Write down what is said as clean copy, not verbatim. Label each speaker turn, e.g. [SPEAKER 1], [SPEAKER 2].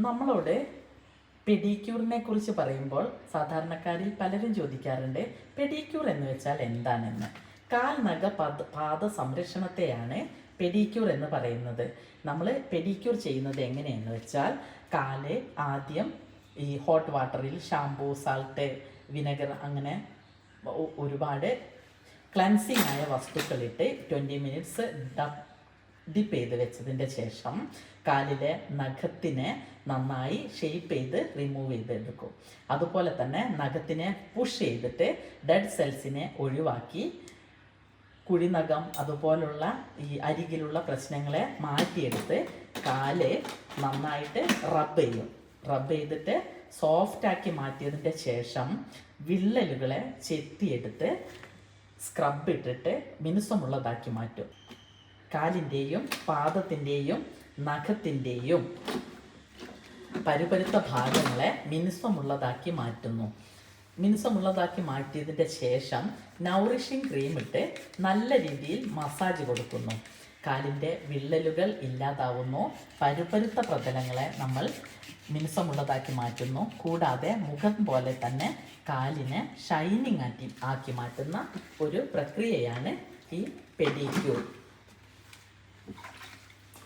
[SPEAKER 1] നമ്മളോട് പെഡിക്യൂറിനെ കുറിച്ച് പറയുമ്പോൾ സാധാരണക്കാരിൽ പലരും ചോദിക്കാറുണ്ട്, പെഡിക്യൂർ എന്ന് വെച്ചാൽ എന്താണെന്ന്. കാൽനഖ പാദ സംരക്ഷണത്തെയാണ് പെഡിക്യൂർ എന്ന് പറയുന്നത്. നമ്മൾ പെഡിക്യൂർ ചെയ്യുന്നത് എങ്ങനെയെന്ന് വെച്ചാൽ, കാല് ആദ്യം ഈ ഹോട്ട് വാട്ടറിൽ ഷാംപൂ, സാൾട്ട്, വിനെഗർ അങ്ങനെ ഒരുപാട് ക്ലൻസിങ് ആയ വസ്തുക്കളിട്ട് 20 മിനിറ്റ്സ് ഡിപ്പ് ചെയ്ത് വെച്ചതിൻ്റെ ശേഷം കാലിലെ നഖത്തിനെ നന്നായി ഷേപ്പ് ചെയ്ത് റിമൂവ് ചെയ്തെടുക്കും. അതുപോലെ തന്നെ നഖത്തിനെ പുഷ് ചെയ്തിട്ട് ഡെഡ് സെൽസിനെ ഒഴിവാക്കി കുഴിനഖം അതുപോലുള്ള ഈ അരികിലുള്ള പ്രശ്നങ്ങളെ മാറ്റിയെടുത്ത് കാല് നന്നായിട്ട് റബ്ബ് ചെയ്തിട്ട് സോഫ്റ്റാക്കി മാറ്റിയതിൻ്റെ ശേഷം വിള്ളലുകളെ ചെത്തിയെടുത്ത് സ്ക്രബ് ഇട്ടിട്ട് മിനുസമുള്ളതാക്കി മാറ്റും. കാലിൻ്റെയും പാദത്തിൻ്റെയും നഖത്തിൻ്റെയും പരുപരുത്ത ഭാഗങ്ങളെ മിനുസമുള്ളതാക്കി മാറ്റുന്നു. മിനുസമുള്ളതാക്കി മാറ്റിയതിൻ്റെ ശേഷം നൗറിഷിംഗ് ക്രീം ഇട്ട് നല്ല രീതിയിൽ മസാജ് കൊടുക്കുന്നു. കാലിൻ്റെ വിള്ളലുകൾ ഇല്ലാതാവുന്നു. പരുപരുത്ത പ്രതലങ്ങളെ നമ്മൾ മിനുസമുള്ളതാക്കി മാറ്റുന്നു. കൂടാതെ മുഖം പോലെ തന്നെ കാലിനെ ഷൈനിങ് ആക്കി മാറ്റുന്ന ഒരു പ്രക്രിയയാണ് ഈ പെഡിക്യൂർ.